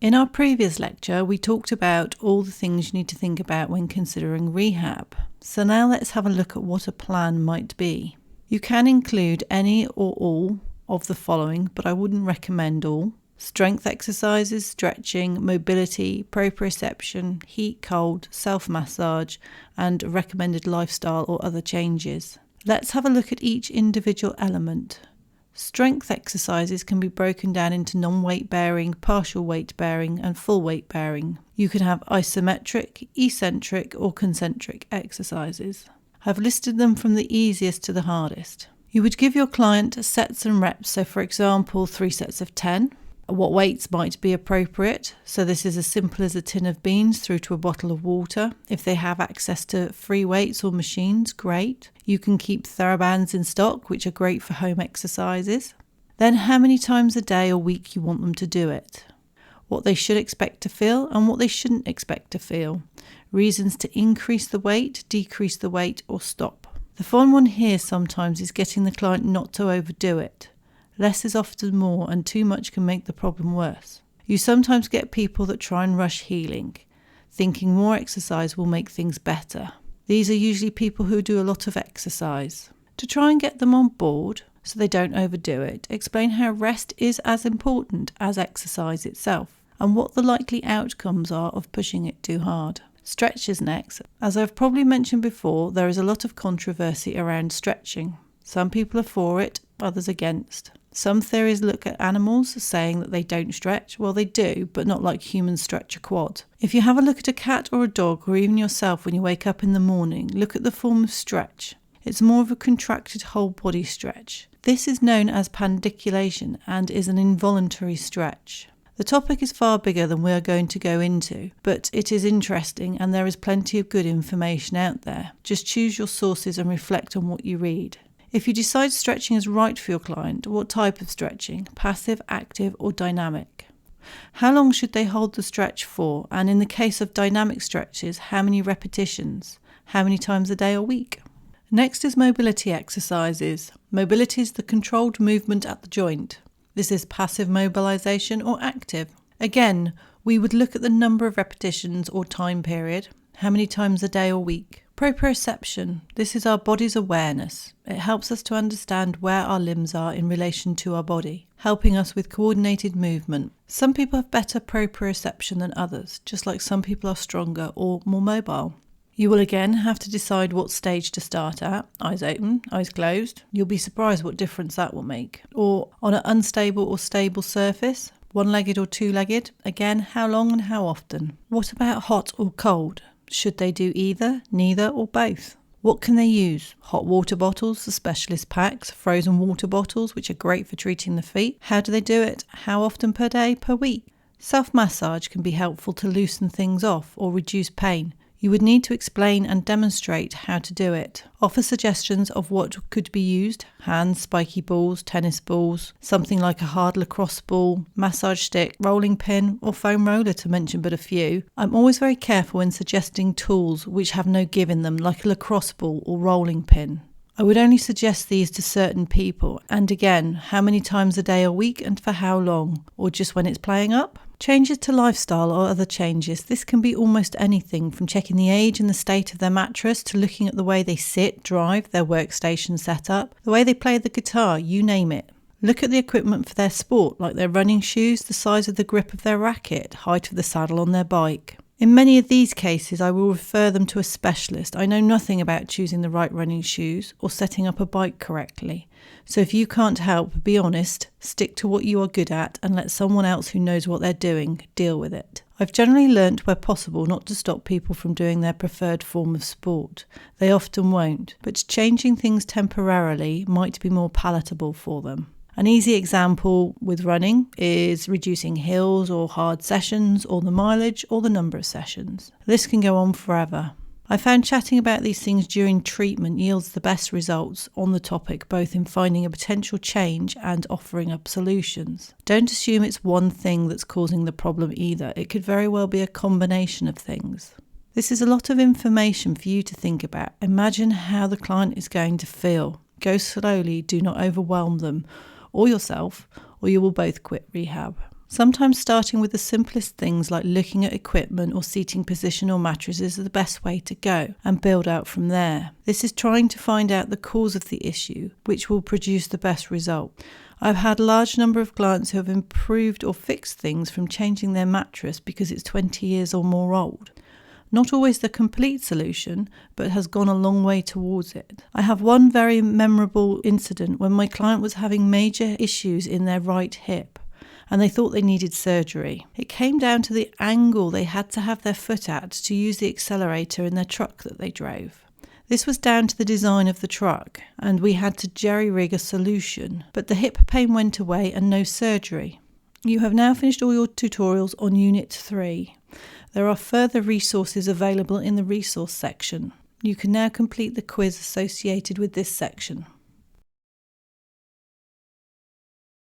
In our previous lecture, we talked about all the things you need to think about when considering rehab. So now let's have a look at what a plan might be. You can include any or all of the following, but I wouldn't recommend all. Strength exercises, stretching, mobility, proprioception, heat, cold, self-massage, and recommended lifestyle or other changes. Let's have a look at each individual element. Strength exercises can be broken down into non-weight bearing, partial weight bearing, and full weight bearing. You can have isometric, eccentric, or concentric exercises. I've listed them from the easiest to the hardest. You would give your client sets and reps, so for example 3 sets of 10. What weights might be appropriate, so this is as simple as a tin of beans through to a bottle of water. If they have access to free weights or machines, great. You can keep TheraBands in stock, which are great for home exercises. Then how many times a day or week you want them to do it. What they should expect to feel and what they shouldn't expect to feel. Reasons to increase the weight, decrease the weight, or stop. The fun one here sometimes is getting the client not to overdo it. Less is often more, and too much can make the problem worse. You sometimes get people that try and rush healing, thinking more exercise will make things better. These are usually people who do a lot of exercise. To try and get them on board so they don't overdo it, explain how rest is as important as exercise itself, and what the likely outcomes are of pushing it too hard. Stretches next. As I've probably mentioned before, there is a lot of controversy around stretching. Some people are for it, others against. Some theories look at animals saying that they don't stretch. Well, they do, but not like humans stretch a quad. If you have a look at a cat or a dog, or even yourself when you wake up in the morning, look at the form of stretch. It's more of a contracted whole body stretch. This is known as pandiculation and is an involuntary stretch. The topic is far bigger than we are going to go into, but it is interesting and there is plenty of good information out there. Just choose your sources and reflect on what you read. If you decide stretching is right for your client, what type of stretching? Passive, active, or dynamic? How long should they hold the stretch for? And in the case of dynamic stretches, how many repetitions? How many times a day or week? Next is mobility exercises. Mobility is the controlled movement at the joint. This is passive mobilization or active. Again, we would look at the number of repetitions or time period. How many times a day or week? Proprioception. This is our body's awareness. It helps us to understand where our limbs are in relation to our body, helping us with coordinated movement. Some people have better proprioception than others, just like some people are stronger or more mobile. You will again have to decide what stage to start at. Eyes open, eyes closed. You'll be surprised what difference that will make. Or on an unstable or stable surface, one-legged or two-legged. Again, how long and how often? What about hot or cold? Should they do either, neither, or both? What can they use? Hot water bottles, the specialist packs, frozen water bottles, which are great for treating the feet. How do they do it? How often per day, per week? Self-massage can be helpful to loosen things off or reduce pain. You would need to explain and demonstrate how to do it. Offer suggestions of what could be used: hands, spiky balls, tennis balls, something like a hard lacrosse ball, massage stick, rolling pin, or foam roller, to mention but a few. I'm always very careful when suggesting tools which have no give in them, like a lacrosse ball or rolling pin. I would only suggest these to certain people, and again, how many times a day or week and for how long, or just when it's playing up? Changes to lifestyle or other changes. This can be almost anything from checking the age and the state of their mattress to looking at the way they sit, drive, their workstation setup, the way they play the guitar, you name it. Look at the equipment for their sport, like their running shoes, the size of the grip of their racket, height of the saddle on their bike. In many of these cases, I will refer them to a specialist. I know nothing about choosing the right running shoes or setting up a bike correctly. So if you can't help, be honest, stick to what you are good at and let someone else who knows what they're doing deal with it. I've generally learnt where possible not to stop people from doing their preferred form of sport. They often won't, but changing things temporarily might be more palatable for them. An easy example with running is reducing hills or hard sessions, or the mileage or the number of sessions. This can go on forever. I found chatting about these things during treatment yields the best results on the topic, both in finding a potential change and offering up solutions. Don't assume it's one thing that's causing the problem either. It could very well be a combination of things. This is a lot of information for you to think about. Imagine how the client is going to feel. Go slowly, do not overwhelm them or yourself, or you will both quit rehab. Sometimes starting with the simplest things like looking at equipment or seating position or mattresses is the best way to go, and build out from there. This is trying to find out the cause of the issue, which will produce the best result. I've had a large number of clients who have improved or fixed things from changing their mattress because it's 20 years or more old. Not always the complete solution, but has gone a long way towards it. I have one very memorable incident when my client was having major issues in their right hip, and they thought they needed surgery. It came down to the angle they had to have their foot at to use the accelerator in their truck that they drove. This was down to the design of the truck, and we had to jerry-rig a solution, but the hip pain went away and no surgery. You have now finished all your tutorials on Unit 3. There are further resources available in the resource section. You can now complete the quiz associated with this section.